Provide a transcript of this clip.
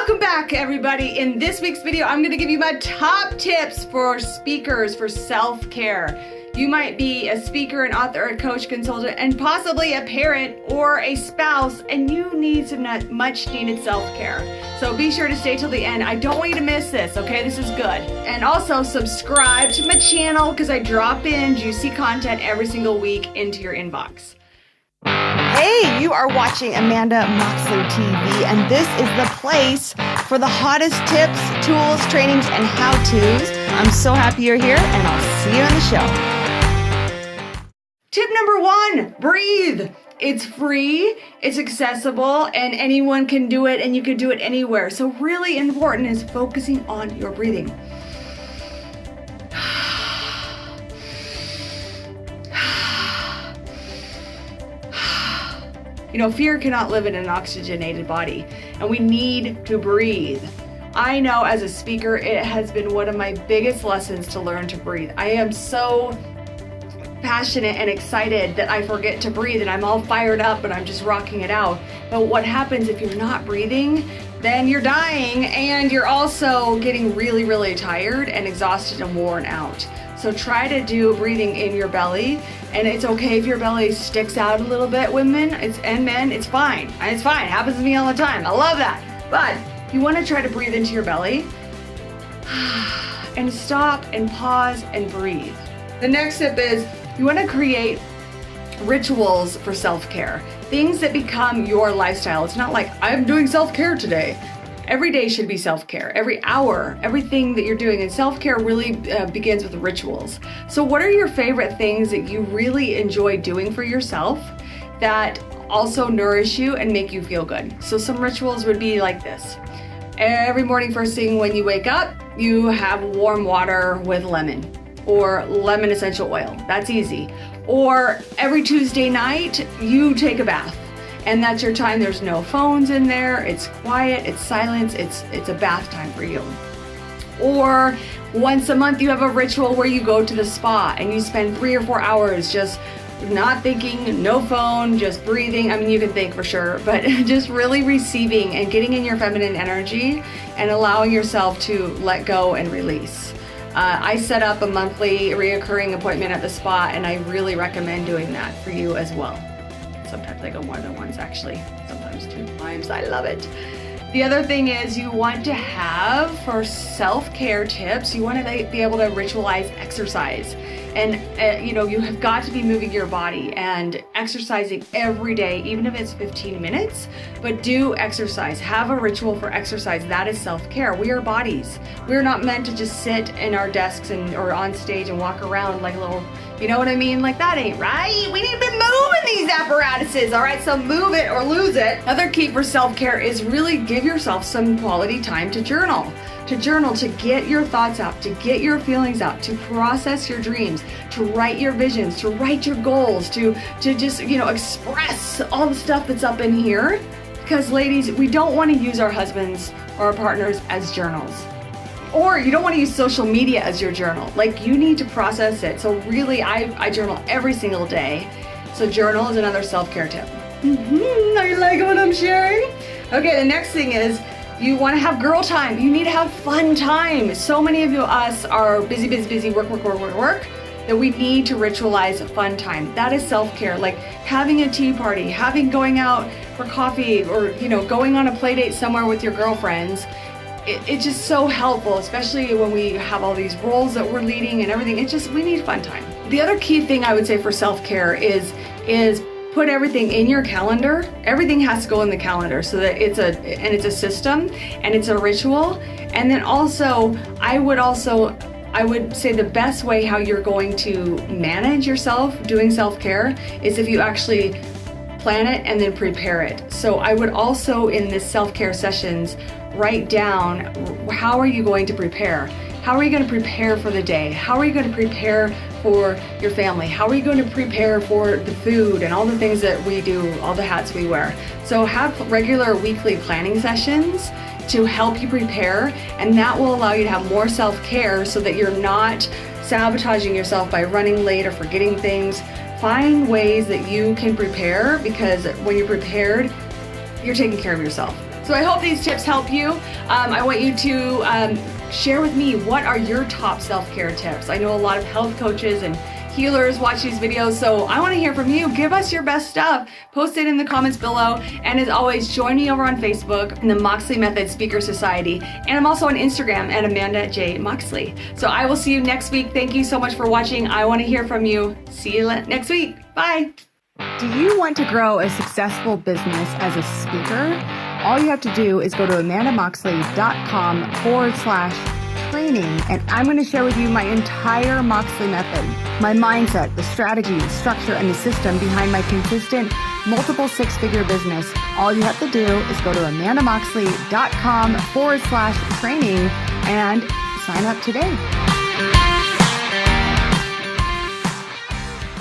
Welcome back, everybody. In this week's video, I'm going to give you my top tips for speakers for self-care. You might be a speaker, an author, a coach, consultant, and possibly a parent or a spouse, and you need some much needed self-care. So be sure to stay till the end. I don't want you to miss this, okay? This is good. And also subscribe to my channel because I drop in juicy content every single week into your inbox. Hey, you are watching Amanda Moxley TV, and this is the place for the hottest tips, tools, trainings, and how-tos. I'm so happy you're here, and I'll see you on the show. Tip number 1, breathe. It's free, it's accessible, and anyone can do it, and you can do it anywhere. So really important is focusing on your breathing. You know, fear cannot live in an oxygenated body, and we need to breathe. I know as a speaker, it has been one of my biggest lessons to learn to breathe. I am so passionate and excited that I forget to breathe, and I'm all fired up and I'm just rocking it out. But what happens if you're not breathing? Then you're dying, and you're also getting really, really tired and exhausted and worn out. So try to do breathing in your belly, and it's okay if your belly sticks out a little bit, women and men, it's fine. It's fine, it happens to me all the time. I love that. But you wanna try to breathe into your belly and stop and pause and breathe. The next tip is you wanna create rituals for self-care, things that become your lifestyle. It's not like I'm doing self-care today. Every day should be self-care. Every hour, everything that you're doing. And self-care really begins with rituals. So what are your favorite things that you really enjoy doing for yourself that also nourish you and make you feel good? So some rituals would be like this. Every morning, first thing when you wake up, you have warm water with lemon or lemon essential oil. That's easy. Or every Tuesday night, you take a bath. And that's your time. There's no phones in there. It's quiet, it's silence, it's a bath time for you. Or once a month you have a ritual where you go to the spa and you spend 3 or 4 hours just not thinking, no phone, just breathing. I mean, you can think for sure, but just really receiving and getting in your feminine energy and allowing yourself to let go and release. I set up a monthly reoccurring appointment at the spa, and I really recommend doing that for you as well. Sometimes I go more than once, actually. Sometimes 2 times. I love it. The other thing is you want to have, for self-care tips, you want to be able to ritualize exercise. And, you know, you have got to be moving your body and exercising every day, even if it's 15 minutes, but do exercise. Have a ritual for exercise. That is self-care. We are bodies. We're not meant to just sit in our desks or on stage and walk around like a little, you know what I mean? Like that ain't right. We need to be moving these apparatuses, all right? So move it or lose it. Another key for self-care is really give yourself some quality time to journal. To get your thoughts out, to get your feelings out, to process your dreams, to write your visions, to write your goals, to just, you know, express all the stuff that's up in here. Because ladies, we don't want to use our husbands or our partners as journals. Or you don't want to use social media as your journal. Like, you need to process it. So really, I journal every single day. So journal is another self-care tip. Are you liking what I'm sharing? Okay, the next thing is you want to have girl time. You need to have fun time. So many of us are busy, work, that we need to ritualize fun time. That is self-care, like having a tea party, going out for coffee, or, you know, going on a play date somewhere with your girlfriends. It's just so helpful, especially when we have all these roles that we're leading and everything. We need fun time. The other key thing I would say for self-care is put everything in your calendar. Everything has to go in the calendar so that it's a system and it's a ritual. And then also, I would say the best way how you're going to manage yourself doing self-care is if you actually plan it and then prepare it. So I would also, in this self-care sessions, write down, how are you going to prepare? How are you going to prepare for the day? How are you going to prepare for your family? How are you going to prepare for the food and all the things that we do, all the hats we wear? So have regular weekly planning sessions to help you prepare, and that will allow you to have more self-care so that you're not sabotaging yourself by running late or forgetting things. Find ways that you can prepare, because when you're prepared, you're taking care of yourself. So I hope these tips help you. I want you to share with me, what are your top self-care tips? I know a lot of health coaches and healers watch these videos, so I want to hear from you. Give us your best stuff. Post it in the comments below. And as always, join me over on Facebook in the Moxley Method Speaker Society. And I'm also on Instagram at Amanda J. Moxley. So I will see you next week. Thank you so much for watching. I want to hear from you. See you next week. Bye. Do you want to grow a successful business as a speaker? All you have to do is go to amandamoxley.com/training, and I'm going to share with you my entire Moxley method, my mindset, the strategy, the structure, and the system behind my consistent multiple six-figure business. All you have to do is go to amandamoxley.com/training and sign up today.